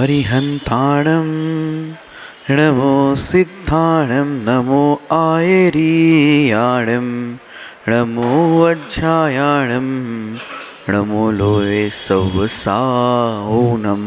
अरिहन्ताणं नमो सिद्धाणं नमो आयरीयाणं नमो वज्रायाणं नमो लोये सवसाओनम।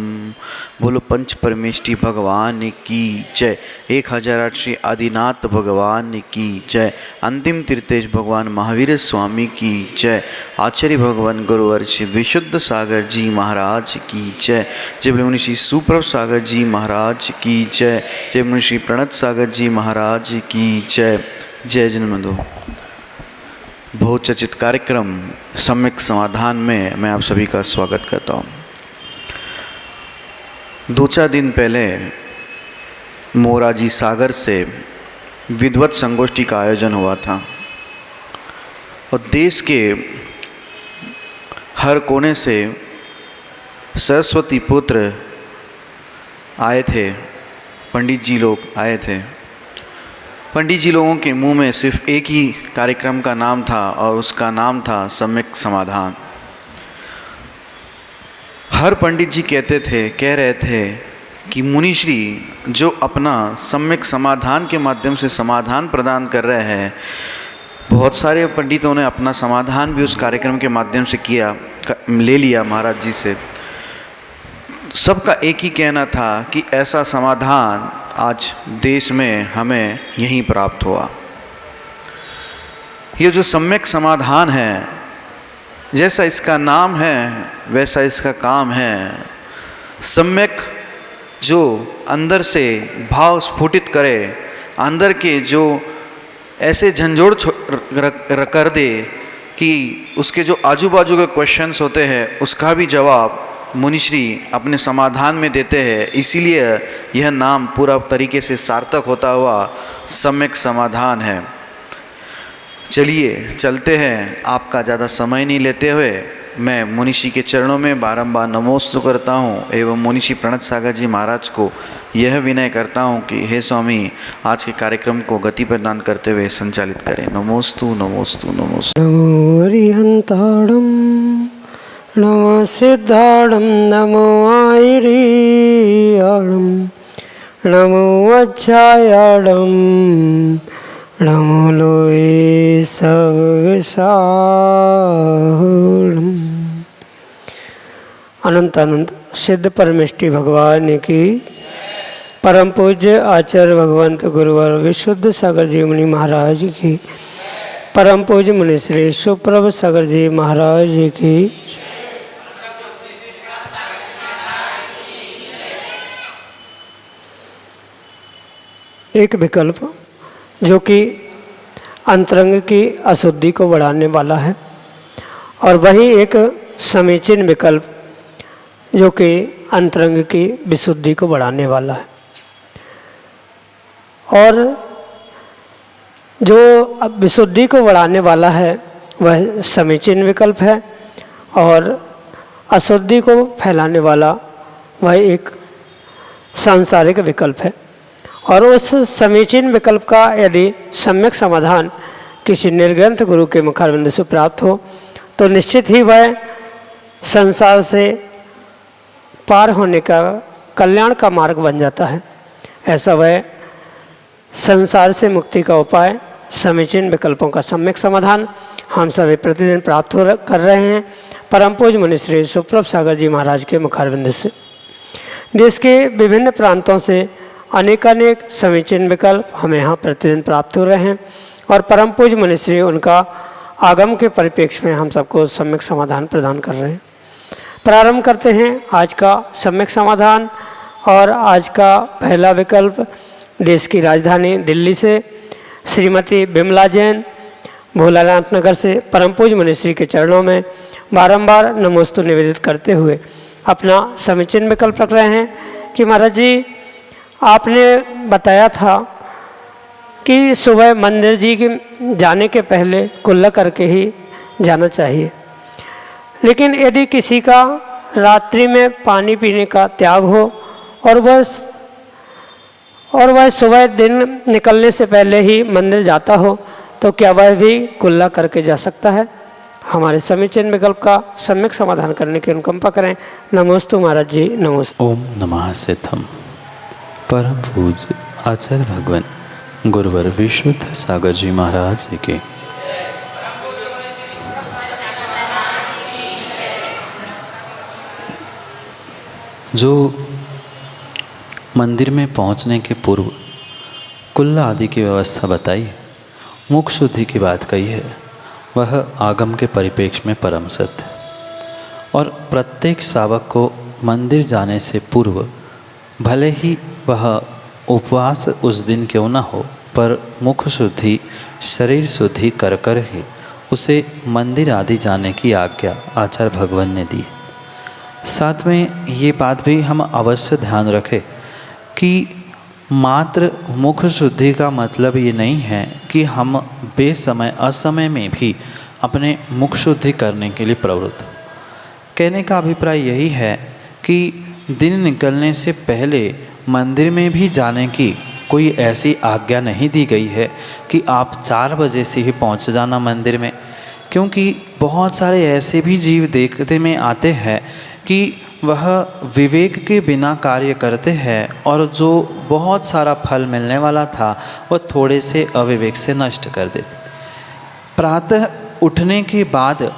बोलो पंच परमेष्टि भगवान की जय। 1008 श्री आदिनाथ भगवान की जय। अंतिम तीर्थेश भगवान महावीर स्वामी की जय। आचार्य भगवान गुरुवर श्री विशुद्ध सागर जी महाराज की जय। जय बोले मुनि श्री सुप्रभ सागर जी महाराज की जय। जय मुनि श्री प्रणत सागर जी महाराज की जय। जय जन्मदो। बहुचर्चित कार्यक्रम सम्यक समाधान में मैं आप सभी का स्वागत करता हूँ। 2-4 दिन पहले मोराजी सागर से विद्वत संगोष्ठी का आयोजन हुआ था और देश के हर कोने से सरस्वती पुत्र आए थे, पंडित जी लोग आए थे। पंडित जी लोगों के मुंह में सिर्फ एक ही कार्यक्रम का नाम था और उसका नाम था सम्यक समाधान। हर पंडित जी कह रहे थे कि मुनिश्री जो अपना सम्यक समाधान के माध्यम से समाधान प्रदान कर रहे हैं, बहुत सारे पंडितों ने अपना समाधान भी उस कार्यक्रम के माध्यम से ले लिया महाराज जी से। सबका एक ही कहना था कि ऐसा समाधान आज देश में हमें यहीं प्राप्त हुआ। ये जो सम्यक समाधान है, जैसा इसका नाम है वैसा इसका काम है। सम्यक जो अंदर से भाव स्फुटित करे, अंदर के जो ऐसे झंझोड़ कर दे कि उसके जो आजू बाजू के क्वेश्चंस होते हैं उसका भी जवाब मुनिश्री अपने समाधान में देते हैं। इसीलिए यह नाम पूरा तरीके से सार्थक होता हुआ सम्यक समाधान है। चलिए चलते हैं। आपका ज़्यादा समय नहीं लेते हुए मैं मुनिषी के चरणों में बारंबार नमोस्तु करता हूँ एवं मुनिषी प्रणत सागर जी महाराज को यह विनय करता हूँ कि हे स्वामी, आज के कार्यक्रम को गति प्रदान करते हुए संचालित करें। नमोस्तु नमोस्तु नमोस्तु। नमो हरिहंताणं नमो सिद्धाणं नमो आयरीयाणं नमो वज्रायाणं नमो लोये सवसाओनम। अनंत अनंत सिद्ध परमेष्टि भगवान की परम पूज्य आचार्य भगवंत गुरुवर विशुद्ध सागर जी मुनि महाराज की, परम पूज्य मुनि श्री सुप्रभ सागर जी महाराज की, एक विकल्प जो कि अंतरंग की अशुद्धि को बढ़ाने वाला है और वही एक समीचीन विकल्प जो कि अंतरंग की विशुद्धि को बढ़ाने वाला है। और जो विशुद्धि को बढ़ाने वाला है वह समीचीन विकल्प है और अशुद्धि को फैलाने वाला वह एक सांसारिक विकल्प है। और उस समीचीन विकल्प का यदि सम्यक समाधान किसी निर्ग्रंथ गुरु के मुखारविंद से प्राप्त हो तो निश्चित ही वह संसार से पार होने का कल्याण का मार्ग बन जाता है। ऐसा वह संसार से मुक्ति का उपाय, समीचीन विकल्पों का सम्यक समाधान हम सभी प्रतिदिन प्राप्त कर रहे हैं परम पूज्य मुनि श्री सुप्रभ सागर जी महाराज के मुखारविंद से। देश के विभिन्न प्रांतों से अनेकानेक समीचीन विकल्प हमें यहाँ प्रतिदिन प्राप्त हो रहे हैं और परम पूज्य मुनिश्री उनका आगम के परिप्रेक्ष्य में हम सबको सम्यक समाधान प्रदान कर रहे हैं। प्रारंभ करते हैं आज का सम्यक समाधान। और आज का पहला विकल्प देश की राजधानी दिल्ली से श्रीमती बिमला जैन भोलानाथ नगर से परम पूज्य मुनिश्री के चरणों में बारंबार नमोस्तु निवेदित करते हुए अपना समीचीन विकल्प रख रहे हैं कि महाराज जी, आपने बताया था कि सुबह मंदिर जी के जाने के पहले कुल्ला करके ही जाना चाहिए, लेकिन यदि किसी का रात्रि में पानी पीने का त्याग हो और वह सुबह दिन निकलने से पहले ही मंदिर जाता हो तो क्या वह भी कुल्ला करके जा सकता है? हमारे समीचीन विकल्प का सम्यक समाधान करने की अनुकंपा करें। नमोस्तु महाराज जी, नमोस्तु। ओम नमः सिद्धम। परम पूज्य आचार्य भगवान गुरुवर विशुद्ध सागर जी महाराज जी के जो मंदिर में पहुंचने के पूर्व कुल्ला आदि की व्यवस्था बताई, मुख शुद्धि की बात कही है, वह आगम के परिप्रेक्ष्य में परम सत्य है। और प्रत्येक श्रावक को मंदिर जाने से पूर्व भले ही वह उपवास उस दिन क्यों न हो, पर मुख शुद्धि, शरीर शुद्धि कर कर ही उसे मंदिर आदि जाने की आज्ञा आचार्य भगवान ने दी। साथ में ये बात भी हम अवश्य ध्यान रखें कि मात्र मुख शुद्धि का मतलब ये नहीं है कि हम बेसमय असमय में भी अपने मुख शुद्धि करने के लिए प्रवृत्त हो। कहने का अभिप्राय यही है कि दिन निकलने से पहले मंदिर में भी जाने की कोई ऐसी आज्ञा नहीं दी गई है कि आप 4 बजे से ही पहुंच जाना मंदिर में, क्योंकि बहुत सारे ऐसे भी जीव देखते में आते हैं कि वह विवेक के बिना कार्य करते हैं और जो बहुत सारा फल मिलने वाला था वह थोड़े से अविवेक से नष्ट कर देते। प्रातः उठने के बाद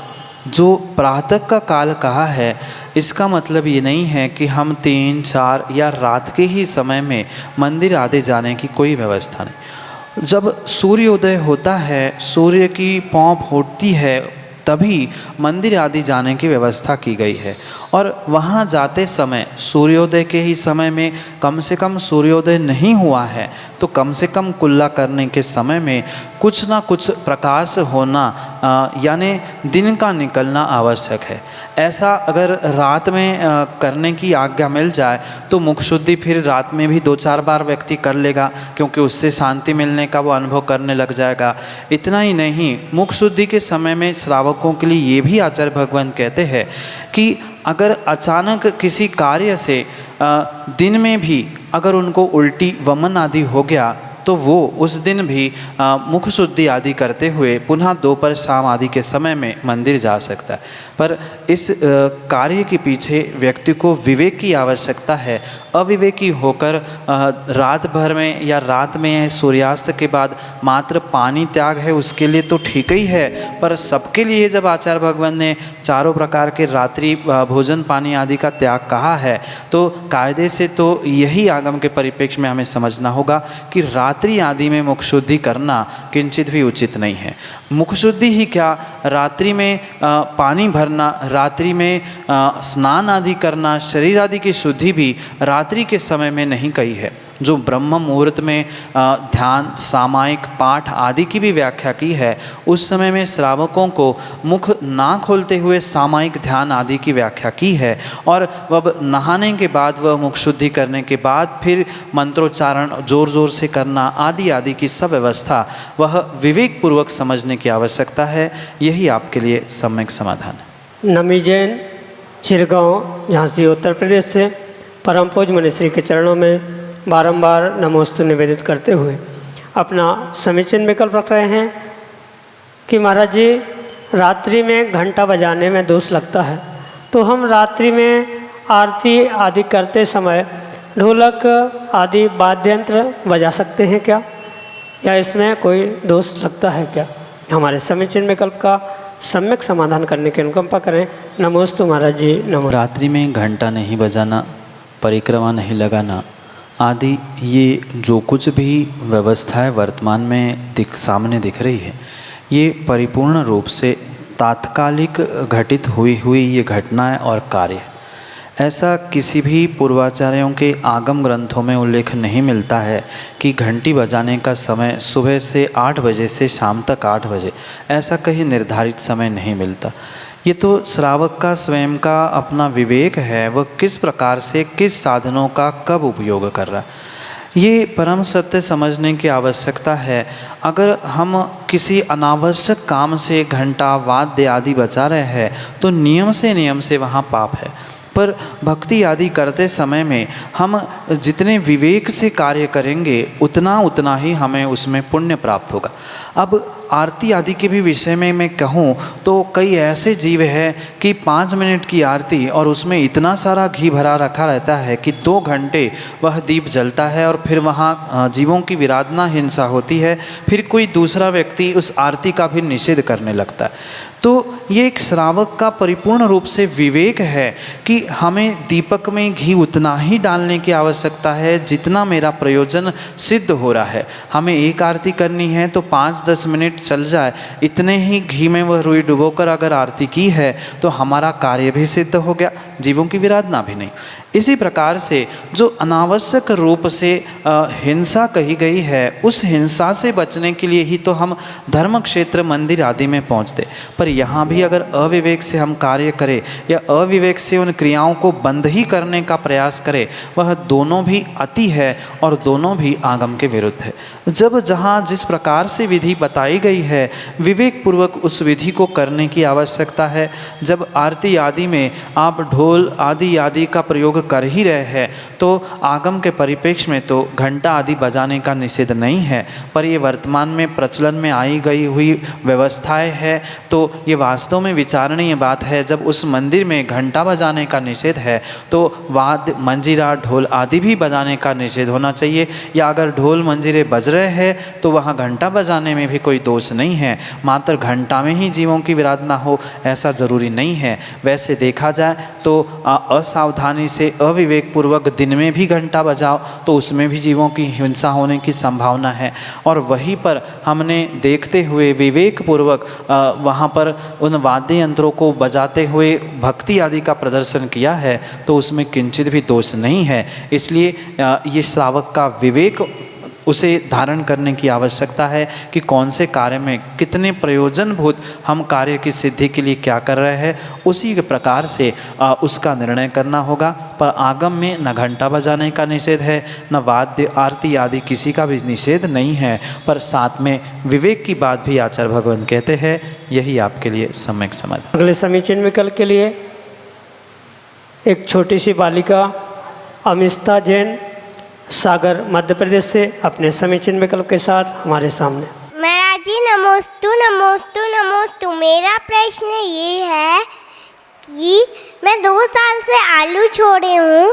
जो प्रातः का काल कहा है, इसका मतलब ये नहीं है कि हम 3, 4 या रात के ही समय में मंदिर आदि जाने की कोई व्यवस्था नहीं। जब सूर्योदय होता है, सूर्य की पौं फूटती है, तभी मंदिर आदि जाने की व्यवस्था की गई है। और वहाँ जाते समय सूर्योदय के ही समय में कम से कम सूर्योदय नहीं हुआ है तो कम से कम कुल्ला करने के समय में कुछ ना कुछ प्रकाश होना यानी दिन का निकलना आवश्यक है। ऐसा अगर रात में करने की आज्ञा मिल जाए तो मुख शुद्धि फिर रात में भी 2-4 बार व्यक्ति कर लेगा, क्योंकि उससे शांति मिलने का वो अनुभव करने लग जाएगा। इतना ही नहीं, मुख शुद्धि के समय में श्रावकों के लिए ये भी आचार्य भगवान कहते हैं कि अगर अचानक किसी कार्य से दिन में भी अगर उनको उल्टी वमन आदि हो गया तो वो उस दिन भी मुख शुद्धि आदि करते हुए पुनः दोपहर शाम आदि के समय में मंदिर जा सकता है। पर इस कार्य के पीछे व्यक्ति को विवेक की आवश्यकता है। अविवेकी होकर रात भर में या रात में सूर्यास्त के बाद मात्र पानी त्याग है उसके लिए तो ठीक ही है, पर सबके लिए जब आचार्य भगवान ने चारों प्रकार के रात्रि भोजन पानी आदि का त्याग कहा है तो कायदे से तो यही आगम के परिप्रेक्ष्य में हमें समझना होगा कि रात्रि आदि में मुख शुद्धि करना किंचित भी उचित नहीं है। मुख शुद्धि ही क्या, रात्रि में पानी भरना, रात्रि में स्नान आदि करना, शरीर आदि की शुद्धि भी रात्रि के समय में नहीं कही है। जो ब्रह्म मुहूर्त में ध्यान, सामायिक पाठ आदि की भी व्याख्या की है, उस समय में श्रावकों को मुख ना खोलते हुए सामायिक ध्यान आदि की व्याख्या की है। और वह नहाने के बाद वह मुख शुद्धि करने के बाद फिर मंत्रोच्चारण ज़ोर ज़ोर से करना आदि आदि की सब व्यवस्था वह विवेक पूर्वक समझने की आवश्यकता है। यही आपके लिए सम्यक समाधान है। नमी जैन, चिरगांव, झांसी, उत्तर प्रदेश से परम पूज्य मुनिश्री के चरणों में बारंबार नमोस्तु निवेदित करते हुए अपना समीचीन विकल्प रख रहे हैं कि महाराज जी, रात्रि में घंटा बजाने में दोष लगता है, तो हम रात्रि में आरती आदि करते समय ढोलक आदि वाद्य यंत्र बजा सकते हैं क्या, या इसमें कोई दोष लगता है क्या? हमारे समीचीन विकल्प का सम्यक समाधान करने की अनुकंपा करें। नमोस्तु महाराज जी, नमो। रात्रि में घंटा नहीं बजाना, परिक्रमा नहीं लगाना आदि ये जो कुछ भी व्यवस्थाएं वर्तमान में सामने दिख रही है, ये परिपूर्ण रूप से तात्कालिक घटित हुई ये घटनाएं और कार्य है। ऐसा किसी भी पूर्वाचार्यों के आगम ग्रंथों में उल्लेख नहीं मिलता है कि घंटी बजाने का समय सुबह से 8 बजे से शाम तक 8 बजे, ऐसा कहीं निर्धारित समय नहीं मिलता। ये तो श्रावक का स्वयं का अपना विवेक है, वह किस प्रकार से किस साधनों का कब उपयोग कर रहा है, ये परम सत्य समझने की आवश्यकता है। अगर हम किसी अनावश्यक काम से घंटा वाद्य आदि बजा रहे हैं तो नियम से वहाँ पाप है। पर भक्ति आदि करते समय में हम जितने विवेक से कार्य करेंगे उतना ही हमें उसमें पुण्य प्राप्त होगा। अब आरती आदि के भी विषय में मैं कहूँ तो कई ऐसे जीव हैं कि 5 मिनट की आरती और उसमें इतना सारा घी भरा रखा रहता है कि 2 घंटे वह दीप जलता है और फिर वहाँ जीवों की विराधना हिंसा होती है, फिर कोई दूसरा व्यक्ति उस आरती का भी निषेध करने लगता है। तो ये एक श्रावक का परिपूर्ण रूप से विवेक है कि हमें दीपक में घी उतना ही डालने की आवश्यकता है जितना मेरा प्रयोजन सिद्ध हो रहा है। हमें एक आरती करनी है तो 5-10 मिनट चल जाए, इतने ही घी में वह रुई डुबोकर अगर आरती की है तो हमारा कार्य भी सिद्ध हो गया, जीवों की विराधना भी नहीं। इसी प्रकार से जो अनावश्यक रूप से हिंसा कही गई है, उस हिंसा से बचने के लिए ही तो हम धर्म क्षेत्र मंदिर आदि में पहुँचते। पर यहाँ भी अगर अविवेक से हम कार्य करें या अविवेक से उन क्रियाओं को बंद ही करने का प्रयास करें, वह दोनों भी अति है और दोनों भी आगम के विरुद्ध है। जब जहाँ जिस प्रकार से विधि बताई गई है, विवेक पूर्वक उस विधि को करने की आवश्यकता है। जब आरती आदि में आप ढोल आदि का प्रयोग कर ही रहे हैं तो आगम के परिप्रेक्ष्य में तो घंटा आदि बजाने का निषेध नहीं है, पर ये वर्तमान में प्रचलन में आई गई हुई व्यवस्थाएं है। तो ये वास्तव में विचारणीय बात है। जब उस मंदिर में घंटा बजाने का निषेध है तो वाद्य मंजीरा ढोल आदि भी बजाने का निषेध होना चाहिए, या अगर ढोल मंजीरे बज रहे हैं तो वहाँ घंटा बजाने में भी कोई दोष नहीं है। मात्र घंटा में ही जीवों की विराधना हो ऐसा ज़रूरी नहीं है। वैसे देखा जाए तो असावधानी से अविवेक पूर्वक दिन में भी घंटा बजाओ तो उसमें भी जीवों की हिंसा होने की संभावना है। और वहीं पर हमने देखते हुए विवेक पूर्वक वहाँ पर उन वाद्य यंत्रों को बजाते हुए भक्ति आदि का प्रदर्शन किया है तो उसमें किंचित भी दोष नहीं है। इसलिए ये श्रावक का विवेक उसे धारण करने की आवश्यकता है कि कौन से कार्य में कितने प्रयोजनभूत हम कार्य की सिद्धि के लिए क्या कर रहे हैं, उसी के प्रकार से उसका निर्णय करना होगा। पर आगम में न घंटा बजाने का निषेध है, न वाद्य आरती आदि किसी का भी निषेध नहीं है, पर साथ में विवेक की बात भी आचार्य भगवान कहते हैं। यही आपके लिए सम्यक समाधान। अगले समीचीन विकल्प के लिए एक छोटी सी बालिका अमिष्ता जैन सागर मध्य प्रदेश से अपने समीचीन विकल्प के साथ हमारे सामने। महाराज जी नमोस्तु नमोस्तु नमोस्तु। मेरा प्रश्न ये है कि मैं 2 साल से आलू छोड़े हूँ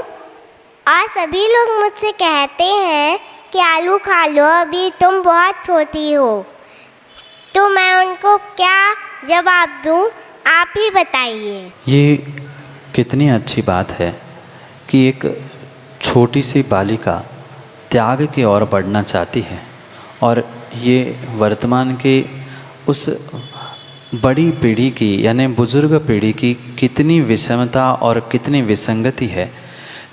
और सभी लोग मुझसे कहते हैं कि आलू खा लो, अभी तुम बहुत छोटी हो, तो मैं उनको क्या जवाब दूँ, आप ही बताइए। ये कितनी अच्छी बात है कि एक छोटी सी बालिका त्याग की ओर बढ़ना चाहती है, और ये वर्तमान के उस बड़ी पीढ़ी की यानी बुजुर्ग पीढ़ी की कितनी विषमता और कितनी विसंगति है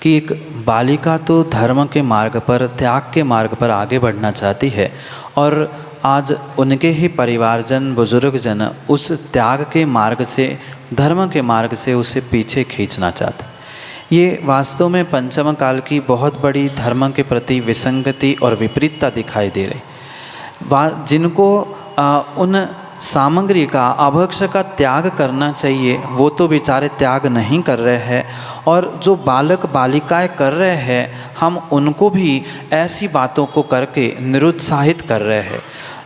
कि एक बालिका तो धर्म के मार्ग पर, त्याग के मार्ग पर आगे बढ़ना चाहती है, और आज उनके ही परिवारजन बुजुर्गजन उस त्याग के मार्ग से, धर्म के मार्ग से उसे पीछे खींचना चाहते। ये वास्तव में पंचम काल की बहुत बड़ी धर्म के प्रति विसंगति और विपरीतता दिखाई दे रही। जिनको उन सामग्री का, अभक्ष का त्याग करना चाहिए, वो तो बेचारे त्याग नहीं कर रहे हैं, और जो बालक बालिकाएं कर रहे हैं हम उनको भी ऐसी बातों को करके निरुत्साहित कर रहे हैं।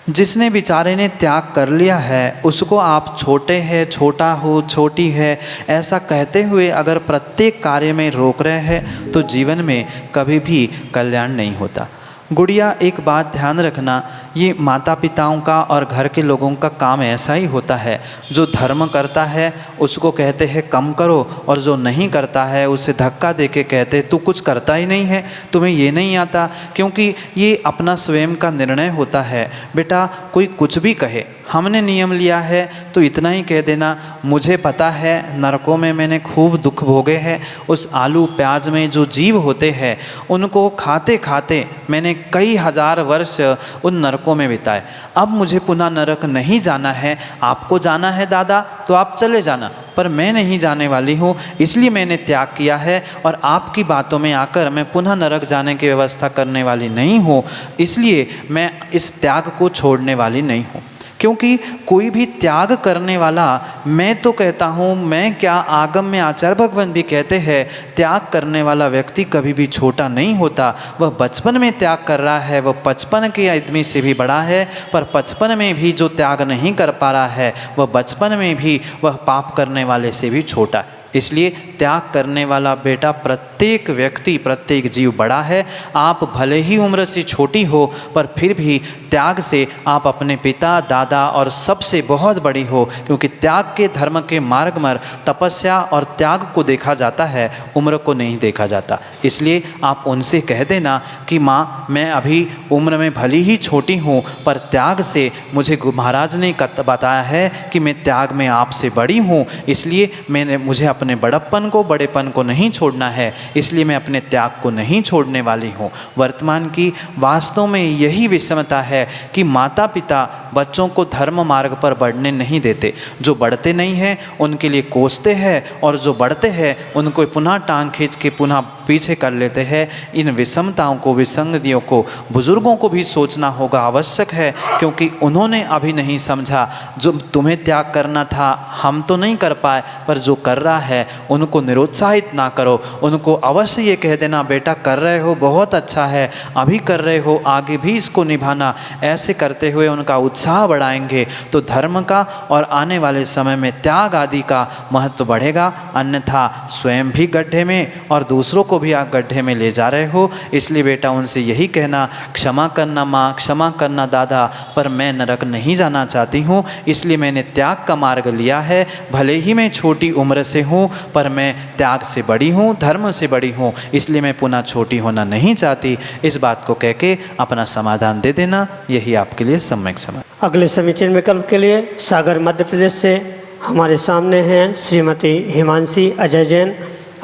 जिसने बेचारे ने त्याग कर लिया है उसको आप छोटे हैं, छोटा हो, छोटी है ऐसा कहते हुए अगर प्रत्येक कार्य में रोक रहे हैं तो जीवन में कभी भी कल्याण नहीं होता। गुड़िया, एक बात ध्यान रखना, ये माता पिताओं का और घर के लोगों का काम ऐसा ही होता है। जो धर्म करता है उसको कहते हैं कम करो, और जो नहीं करता है उसे धक्का देके कहते तू कुछ करता ही नहीं है, तुम्हें ये नहीं आता। क्योंकि ये अपना स्वयं का निर्णय होता है। बेटा, कोई कुछ भी कहे, हमने नियम लिया है तो इतना ही कह देना, मुझे पता है नरकों में मैंने खूब दुख भोगे हैं। उस आलू प्याज में जो जीव होते हैं उनको खाते खाते मैंने कई हजार वर्ष उन नरकों में बिताए। अब मुझे पुनः नरक नहीं जाना है। आपको जाना है दादा तो आप चले जाना, पर मैं नहीं जाने वाली हूँ, इसलिए मैंने त्याग किया है, और आपकी बातों में आकर मैं पुनः नरक जाने की व्यवस्था करने वाली नहीं हूँ, इसलिए मैं इस त्याग को छोड़ने वाली नहीं हूँ। क्योंकि कोई भी त्याग करने वाला, मैं तो कहता हूँ, मैं क्या, आगम में आचार्य भगवान भी कहते हैं, त्याग करने वाला व्यक्ति कभी भी छोटा नहीं होता। वह बचपन में त्याग कर रहा है, वह 55 के आदमी से भी बड़ा है, पर 55 में भी जो त्याग नहीं कर पा रहा है, वह बचपन में भी वह पाप करने वाले से भी छोटा है। इसलिए त्याग करने वाला बेटा प्रत्येक व्यक्ति, प्रत्येक जीव बड़ा है। आप भले ही उम्र से छोटी हो, पर फिर भी त्याग से आप अपने पिता, दादा और सबसे बहुत बड़ी हो, क्योंकि त्याग के धर्म के मार्ग में तपस्या और त्याग को देखा जाता है, उम्र को नहीं देखा जाता। इसलिए आप उनसे कह देना कि माँ, मैं अभी उम्र में भली ही छोटी हूँ, पर त्याग से मुझे महाराज ने बताया है कि मैं त्याग में आपसे बड़ी हूँ, इसलिए मुझे अपने बड़प्पन को, बड़ेपन को नहीं छोड़ना है, इसलिए मैं अपने त्याग को नहीं छोड़ने वाली हूँ। वर्तमान की वास्तव में यही विषमता है कि माता पिता बच्चों को धर्म मार्ग पर बढ़ने नहीं देते। जो बढ़ते नहीं हैं उनके लिए कोसते हैं, और जो बढ़ते हैं उनको पुनः टांग खींच के पुनः पीछे कर लेते हैं। इन विषमताओं को, विसंगतियों को बुजुर्गों को भी सोचना होगा, आवश्यक है, क्योंकि उन्होंने अभी नहीं समझा। जो तुम्हें त्याग करना था हम तो नहीं कर पाए, पर जो कर रहा है उनको निरुत्साहित ना करो, उनको अवश्य ये कह देना, बेटा कर रहे हो बहुत अच्छा है, अभी कर रहे हो, आगे भी इसको निभाना। ऐसे करते हुए उनका उत्साह बढ़ाएंगे तो धर्म का और आने वाले समय में त्याग आदि का महत्व बढ़ेगा। अन्यथा स्वयं भी गड्ढे में और दूसरों को भी आप गड्ढे में ले जा रहे हो। इसलिए बेटा उनसे यही कहना, क्षमा करना माँ, क्षमा करना दादा, पर मैं नरक नहीं जाना चाहती हूँ, इसलिए मैंने त्याग का मार्ग लिया है। भले ही मैं छोटी उम्र से हूँ, पर मैं त्याग से बड़ी हूँ, धर्म से बड़ी हूँ, इसलिए मैं पुनः छोटी होना नहीं चाहती। इस बात को कह के अपना समाधान दे देना, यही आपके लिए सम्यक समाधान। अगले समीचीन विकल्प के लिए सागर मध्य प्रदेश से हमारे सामने हैं श्रीमती हिमांशी अजय जैन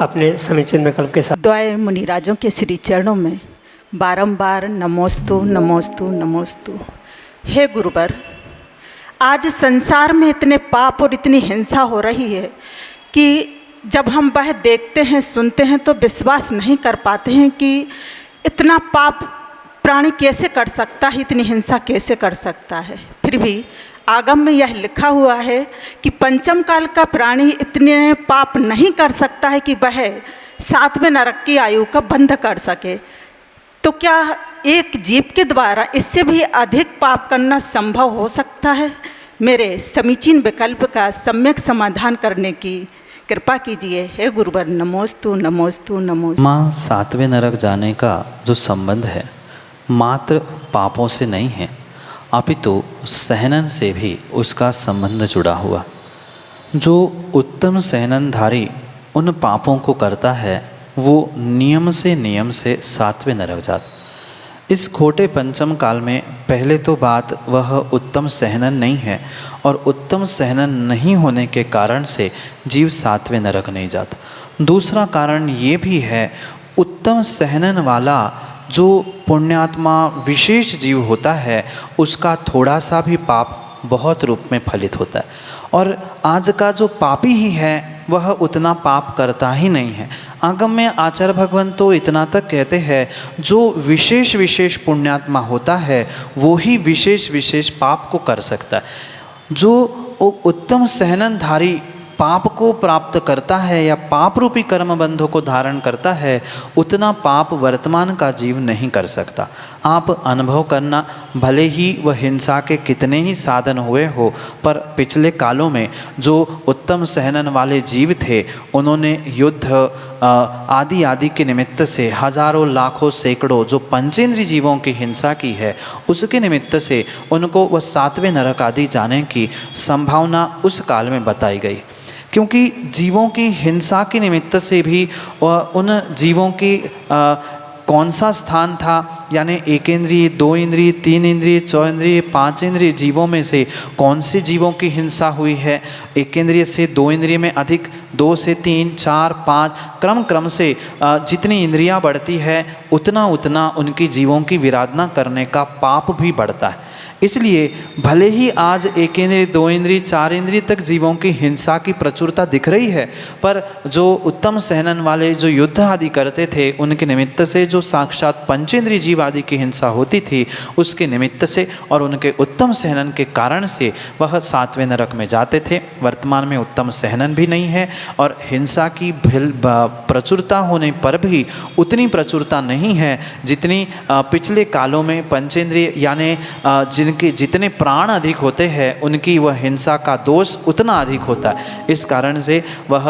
अपने समीचीन विकल्प के साथ। द्वय मुनिराजों के श्री चरणों में बारंबार नमोस्तु नमोस्तु नमोस्तु। हे गुरुवर, आज संसार में इतने पाप और इतनी हिंसा हो रही है कि जब हम वह देखते हैं, सुनते हैं, तो विश्वास नहीं कर पाते हैं कि इतना पाप प्राणी कैसे कर सकता है, इतनी हिंसा कैसे कर सकता है। फिर भी आगम में यह लिखा हुआ है कि पंचम काल का प्राणी इतने पाप नहीं कर सकता है कि वह 7वें नरक की आयु का बंध कर सके। तो क्या एक जीव के द्वारा इससे भी अधिक पाप करना संभव हो सकता है? मेरे समीचीन विकल्प का सम्यक समाधान करने की कृपा कीजिए। हे गुरुवर, नमोस्तु नमोस्तु नमोस्तु। माँ, 7वें नरक जाने का जो संबंध है मात्र पापों से नहीं है, अपितु सहनन से भी उसका संबंध जुड़ा हुआ। जो उत्तम सहननधारी उन पापों को करता है वो नियम से 7वें नरक जाता। इस खोटे पंचम काल में पहले तो बात वह उत्तम सहनन नहीं है, और उत्तम सहनन नहीं होने के कारण से जीव 7वें नरक नहीं जाता। दूसरा कारण ये भी है, उत्तम सहनन वाला जो पुण्यात्मा विशेष जीव होता है उसका थोड़ा सा भी पाप बहुत रूप में फलित होता है, और आज का जो पापी ही है वह उतना पाप करता ही नहीं है। आगम में आचार्य भगवान तो इतना तक कहते हैं, जो विशेष विशेष पुण्यात्मा होता है वो ही विशेष विशेष पाप को कर सकता है। जो उत्तम सहननधारी पाप को प्राप्त करता है या पाप रूपी कर्म बंधों को धारण करता है, उतना पाप वर्तमान का जीव नहीं कर सकता। आप अनुभव करना, भले ही वह हिंसा के कितने ही साधन हुए हो, पर पिछले कालों में जो उत्तम सहनन वाले जीव थे उन्होंने युद्ध आदि आदि के निमित्त से हजारों लाखों सैकड़ों जो पंचेंद्रिय जीवों की हिंसा की है, उसके निमित्त से उनको वह 7वें नरक आदि जाने की संभावना उस काल में बताई गई। क्योंकि जीवों की हिंसा के निमित्त से भी उन जीवों की कौन सा स्थान था, यानी 1 इंद्रिय, 2 इंद्रिय, 3 इंद्रिय, 4 इंद्रिय, 5 इंद्रिय जीवों में से कौन से जीवों की हिंसा हुई है। 1 इंद्रिय से 2 इंद्रिय में अधिक, 2 से 3, 4, 5 क्रम से जितनी इंद्रियां बढ़ती है उतना उतना उनकी जीवों की विराधना करने का पाप भी बढ़ता है। इसलिए भले ही आज एक इंद्रिय, दो इंद्रिय, चार इंद्रिय तक जीवों की हिंसा की प्रचुरता दिख रही है, पर जो उत्तम सहनन वाले जो युद्ध आदि करते थे उनके निमित्त से जो साक्षात पंचेंद्रिय जीव आदि की हिंसा होती थी उसके निमित्त से और उनके उत्तम सहनन के कारण से वह 7वें नरक में जाते थे। वर्तमान में उत्तम सहनन भी नहीं है और हिंसा की प्रचुरता होने पर भी उतनी प्रचुरता नहीं है जितनी पिछले कालों में पंचेंद्रिय यानी जिनके जितने प्राण अधिक होते हैं उनकी वह हिंसा का दोष उतना अधिक होता है। इस कारण से वह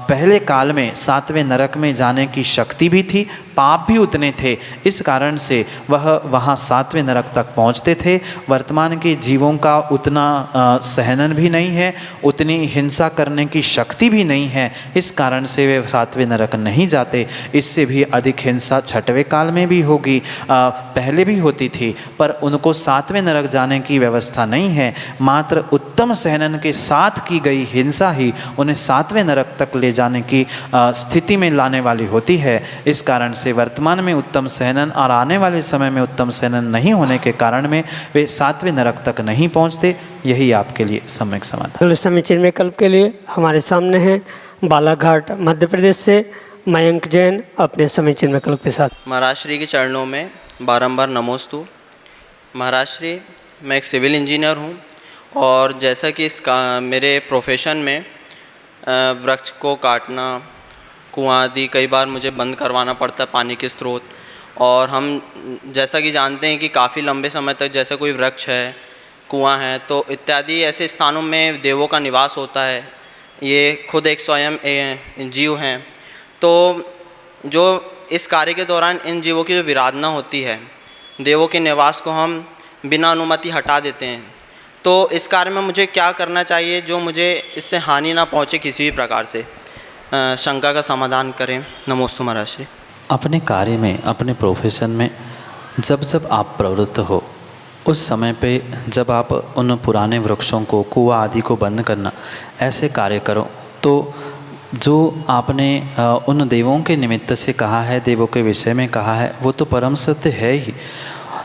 पहले काल में 7वें नरक में जाने की शक्ति भी थी, पाप भी उतने थे, इस कारण से वह वहाँ 7वें नरक तक पहुँचते थे। वर्तमान के जीवों का उतना सहनन भी नहीं है, उतनी हिंसा करने की शक्ति भी नहीं है, इस कारण से वे 7वें नरक नहीं जाते। इससे भी अधिक हिंसा 6वें काल में भी होगी, पहले भी होती थी, पर उनको 7वें नरक जाने की व्यवस्था नहीं है। मात्र उत्तम सहनन के साथ की गई हिंसा ही उन्हें 7वें नरक तक ले जाने की स्थिति में लाने वाली होती है। इस कारण से वर्तमान में उत्तम सहनन और आने वाले समय में उत्तम सहनन नहीं होने के कारण में वे 7वें नरक तक नहीं पहुंचते। यही आपके लिए सम्यक समाधान। अगले समीचीन विकल्प के लिए हमारे सामने हैं बालाघाट मध्य प्रदेश से मयंक जैन अपने समीचीन विकल्प के साथ। महाराज श्री के चरणों में बारंबार नमोस्तु। महाराज श्री, मैं एक सिविल इंजीनियर हूँ और जैसा कि मेरे प्रोफेशन में वृक्ष को काटना, कुआं आदि कई बार मुझे बंद करवाना पड़ता है, पानी के स्रोत, और हम जैसा कि जानते हैं कि काफ़ी लंबे समय तक जैसे कोई वृक्ष है, कुआं है, तो इत्यादि ऐसे स्थानों में देवों का निवास होता है। ये खुद एक स्वयं जीव हैं, तो जो इस कार्य के दौरान इन जीवों की जो विराधना होती है, देवों के निवास को हम बिना अनुमति हटा देते हैं। तो इस कार्य में मुझे क्या करना चाहिए जो मुझे इससे हानि ना पहुँचे किसी भी प्रकार से? शंका का समाधान करें। नमोस्तु महाराज श्री। अपने कार्य में, अपने प्रोफेशन में जब जब आप प्रवृत्त हो उस समय पे जब आप उन पुराने वृक्षों को, कुआं आदि को बंद करना ऐसे कार्य करो, तो जो आपने उन देवों के निमित्त से कहा है, देवों के विषय में कहा है, वो तो परम सत्य है ही।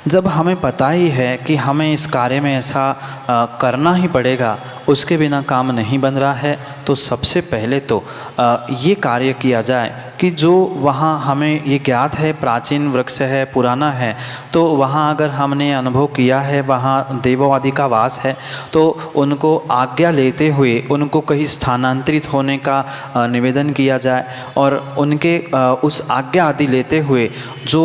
जब हमें पता ही है कि हमें इस कार्य में ऐसा करना ही पड़ेगा, उसके बिना काम नहीं बन रहा है, तो सबसे पहले तो ये कार्य किया जाए कि जो वहाँ हमें ये ज्ञात है प्राचीन वृक्ष है, पुराना है, तो वहाँ अगर हमने अनुभव किया है वहाँ देवों आदि का वास है, तो उनको आज्ञा लेते हुए उनको कहीं स्थानांतरित होने का निवेदन किया जाए और उनके उस आज्ञा आदि लेते हुए जो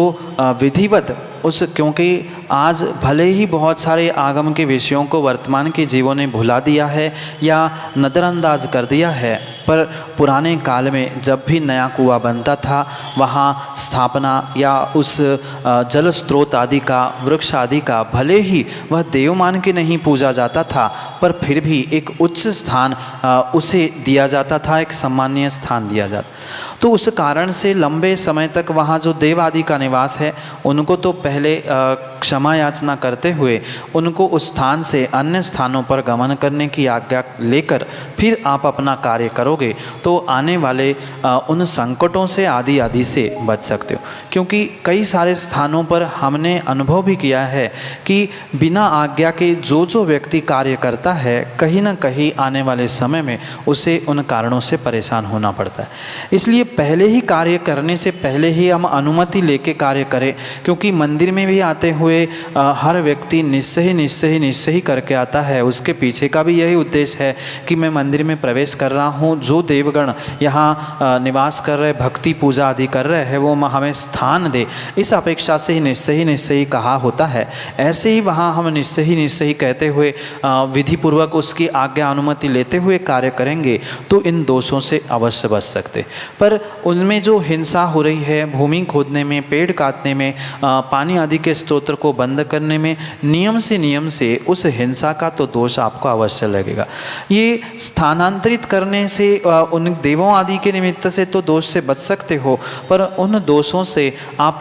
विधिवत उस, क्योंकि आज भले ही बहुत सारे आगम के विषयों को वर्तमान के जीवों ने भुला दिया है या नज़रअंदाज कर दिया है, पर पुराने काल में जब भी नया कुआं बनता था वहाँ स्थापना या उस जल स्रोत आदि का, वृक्ष आदि का, भले ही वह देव मान के नहीं पूजा जाता था, पर फिर भी एक उच्च स्थान उसे दिया जाता था, एक सम्मानीय स्थान दिया जाता। तो उस कारण से लंबे समय तक वहाँ जो देव आदि का निवास है उनको तो पहले क्षमा याचना करते हुए उनको उस स्थान से अन्य स्थानों पर गमन करने की आज्ञा लेकर फिर आप अपना कार्य करोगे तो आने वाले उन संकटों से आदि से बच सकते हो। क्योंकि कई सारे स्थानों पर हमने अनुभव भी किया है कि बिना आज्ञा के जो व्यक्ति कार्य करता है, कहीं ना कहीं आने वाले समय में उसे उन कारणों से परेशान होना पड़ता है। इसलिए पहले ही कार्य करने से पहले ही हम अनुमति लेके कार्य करें, क्योंकि मंदिर में भी आते हुए हर व्यक्ति निश्चय ही करके आता है। उसके पीछे का भी यही उद्देश्य है कि मैं मंदिर में प्रवेश कर रहा हूँ, जो देवगण यहाँ निवास कर रहे, भक्ति पूजा आदि कर रहे हैं, वो हमें स्थान दे, इस अपेक्षा से ही निश्चय ही कहा होता है। ऐसे ही वहाँ हम निश्चय ही कहते हुए विधिपूर्वक उसकी आज्ञा अनुमति लेते हुए कार्य करेंगे तो इन दोषों से अवश्य बच सकते। पर उनमें जो हिंसा हो रही है, भूमि खोदने में, पेड़ काटने में, पानी आदि के स्रोत को बंद करने में, नियम से उस हिंसा का तो दोष आपको अवश्य लगेगा। ये स्थानांतरित करने से उन देवों आदि के निमित्त से तो दोष से बच सकते हो, पर उन दोषों से आप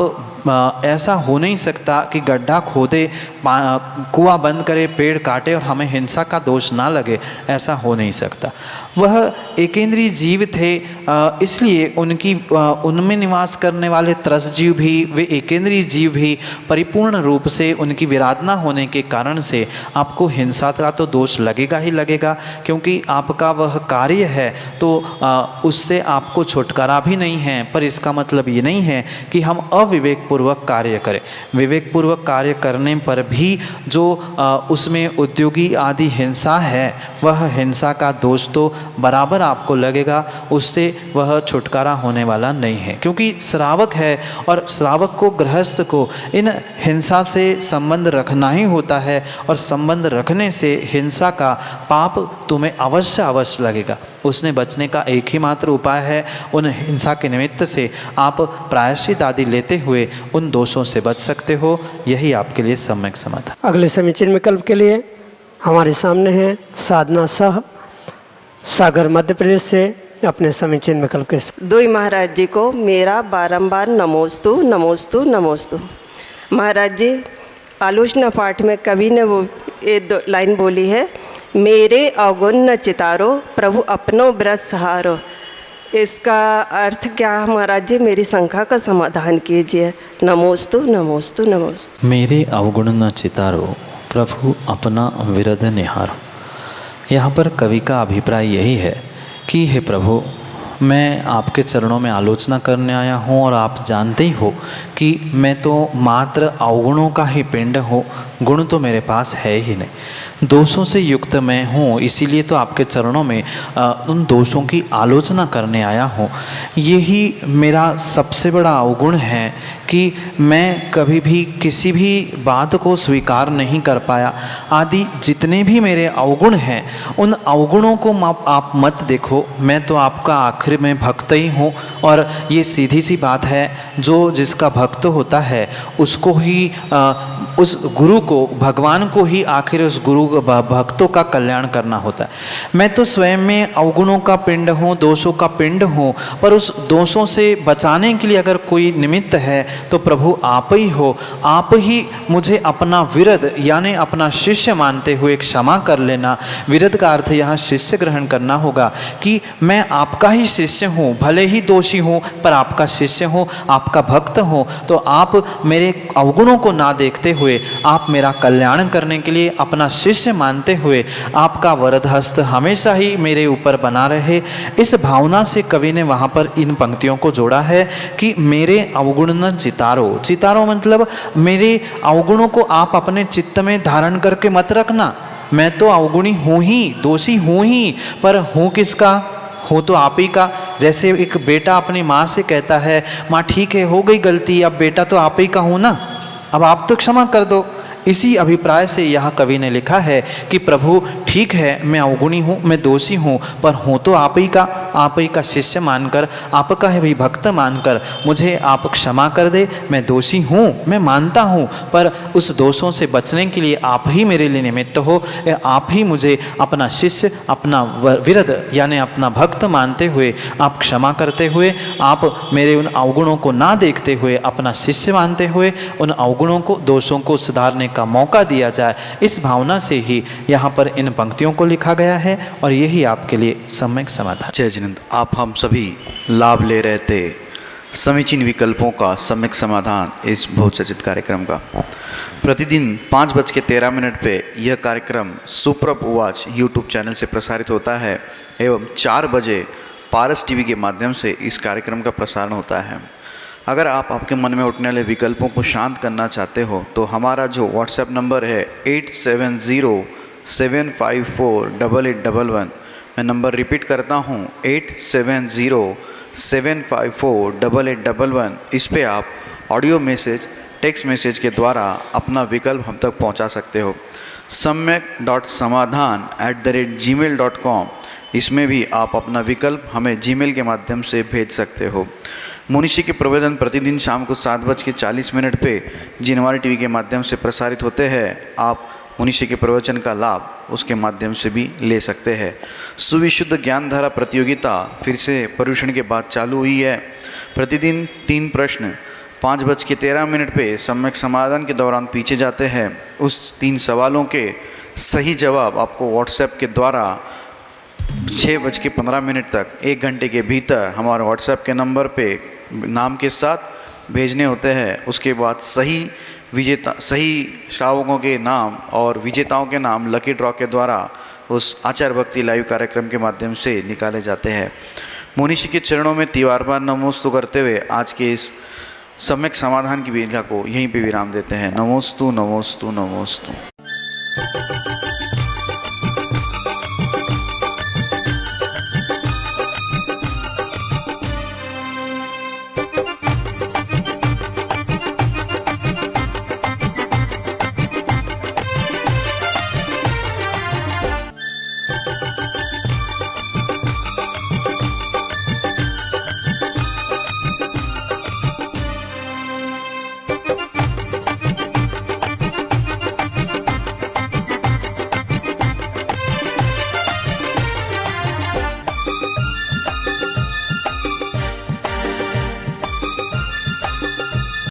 ऐसा हो नहीं सकता कि गड्ढा खोदे, कुआं बंद करे, पेड़ काटे और हमें हिंसा का दोष ना लगे, ऐसा हो नहीं सकता। वह एकेंद्रीय जीव थे, इसलिए उनमें निवास करने वाले त्रस जीव भी, वे एकेंद्रीय जीव भी परिपूर्ण रूप से उनकी विराधना होने के कारण से आपको हिंसा का तो दोष लगेगा ही लगेगा, क्योंकि आपका वह कार्य है तो उससे आपको छुटकारा भी नहीं है। पर इसका मतलब ये नहीं है कि हम अविवेकपूर्वक कार्य करें। विवेकपूर्वक कार्य करने पर भी जो उसमें उद्योगी आदि हिंसा है, वह हिंसा का दोष तो बराबर आपको लगेगा, उससे वह छुटकारा होने वाला नहीं है। क्योंकि श्रावक है और श्रावक को, गृहस्थ को इन हिंसा से संबंध रखना ही होता है, और संबंध रखने से हिंसा का पाप तुम्हें अवश्य लगेगा। उसने बचने का एक ही मात्र उपाय है, उन हिंसा के निमित्त से आप प्रायश्चित आदि लेते हुए उन दोषों से बच सकते हो। यही आपके लिए सम्यक समाधान। अगले समीचीन विकल्प के लिए हमारे सामने है साधना शाह, सागर मध्य प्रदेश से, अपने समीचीन विकल्प के साथ। दुई महाराज जी को मेरा बारंबार नमोस्तु नमोस्तु नमोस्तु। महाराज जी, आलोचना पाठ में कवि ने वो एक लाइन बोली है, मेरे अवगुण न चितारो प्रभु अपनो ब्रज सहारो। इसका अर्थ क्या है महाराज जी? मेरी शंका का समाधान कीजिए। नमोस्तु नमोस्तु नमोस्तु। मेरे अवगुण न चितारो प्रभु अपना विरद निहारो। यहाँ पर कवि का अभिप्राय यही है कि हे प्रभु, मैं आपके चरणों में आलोचना करने आया हूँ और आप जानते ही हो कि मैं तो मात्र अवगुणों का ही पिंड हूँ, गुण तो मेरे पास है ही नहीं, दोषों से युक्त मैं हूँ। इसीलिए तो आपके चरणों में उन दोषों की आलोचना करने आया हूँ। यही मेरा सबसे बड़ा अवगुण है कि मैं कभी भी किसी भी बात को स्वीकार नहीं कर पाया। आदि जितने भी मेरे अवगुण हैं, उन अवगुणों को आप मत देखो। मैं तो आपका आखिर में भक्त ही हूँ, और ये सीधी सी बात है, जो जिसका भक्त होता है उसको ही, उस गुरु को, भगवान को ही आखिर उस गुरु भक्तों का कल्याण करना होता है। मैं तो स्वयं में अवगुणों का पिंड हूँ, दोषों का पिंड हूँ, पर उस दोषों से बचाने के लिए अगर कोई निमित्त है तो प्रभु आप ही हो। आप ही मुझे अपना विरद यानी अपना शिष्य मानते हुए क्षमा कर लेना। विरद का अर्थ यहाँ शिष्य ग्रहण करना होगा कि मैं आपका ही शिष्य हूँ, भले ही दोषी हूँ पर आपका शिष्य हूँ, आपका भक्त हूँ। तो आप मेरे अवगुणों को ना देखते हुए आप मेरा कल्याण करने के लिए अपना शिष्य मानते हुए आपका वरद हस्त हमेशा ही मेरे ऊपर बना रहे। इस भावना से कवि ने वहाँ पर इन पंक्तियों को जोड़ा है कि मेरे अवगुण न चितारो। चितारो मतलब मेरे अवगुणों को आप अपने चित्त में धारण करके मत रखना। मैं तो अवगुणी हूँ ही, दोषी हूँ ही, पर हूँ किसका? हूँ तो आप ही का। जैसे एक बेटा अपनी माँ से कहता है, माँ ठीक है हो गई गलती, अब बेटा तो आप ही का हूँ ना, अब आप तो क्षमा कर दो। इसी अभिप्राय से यहाँ कवि ने लिखा है कि प्रभु ठीक है, मैं अवगुणी हूँ, मैं दोषी हूँ, पर हूँ तो आप ही का शिष्य मानकर, आपका ही भक्त मानकर मुझे आप क्षमा कर दे। मैं दोषी हूँ, मैं मानता हूँ, पर उस दोषों से बचने के लिए आप ही मेरे लिए निमित्त हो। आप ही मुझे अपना शिष्य, अपना विरद यानी अपना भक्त मानते हुए आप क्षमा करते हुए, आप मेरे उन अवगुणों को ना देखते हुए अपना शिष्य मानते हुए उन अवगुणों को, दोषों को सुधारने का मौका दिया जाए। इस भावना से ही यहाँ पर इन पंक्तियों को लिखा गया है और यही आपके लिए सम्यक समाधान। जय जिनंद। आप हम सभी लाभ ले रहे थे समीचीन विकल्पों का सम्यक समाधान इस बहुचर्चित कार्यक्रम का। प्रतिदिन 5:13 पे यह कार्यक्रम सुप्रभ उवाच यूट्यूब चैनल से प्रसारित होता है एवं 4 बजे पारस टीवी के माध्यम से इस कार्यक्रम का प्रसारण होता है। अगर आप आपके मन में उठने वाले विकल्पों को शांत करना चाहते हो तो हमारा जो व्हाट्सएप नंबर है 8707548811, मैं नंबर रिपीट करता हूँ 8707548811, इस पे आप ऑडियो मैसेज, टेक्स्ट मैसेज के द्वारा अपना विकल्प हम तक पहुँचा सकते हो। samyak.samadhan@gmail.com, इसमें भी आप अपना विकल्प हमें जीमेल के माध्यम से भेज सकते हो। मुनिषी के प्रवचन प्रतिदिन शाम को 7:40 पे जिनवाणी टीवी के माध्यम से प्रसारित होते हैं। आप मुनिषी के प्रवचन का लाभ उसके माध्यम से भी ले सकते हैं। सुविशुद्ध ज्ञानधारा प्रतियोगिता फिर से पर्युषण के बाद चालू हुई है। प्रतिदिन 3 प्रश्न 5:13 पे सम्यक समाधान के दौरान पूछे जाते हैं। उस 3 सवालों के सही जवाब आपको व्हाट्सएप के द्वारा 6:15 तक 1 घंटे के भीतर हमारे व्हाट्सएप के नंबर पे नाम के साथ भेजने होते हैं। उसके बाद सही श्रावकों के नाम और विजेताओं के नाम लकी ड्रॉ के द्वारा उस आचार भक्ति लाइव कार्यक्रम के माध्यम से निकाले जाते हैं। मुनीषी के चरणों में 3 बार नमोस्तु करते हुए आज के इस सम्यक समाधान की वेदिका को यहीं पे विराम देते हैं। नमोस्तु नमोस्तु नमोस्तु।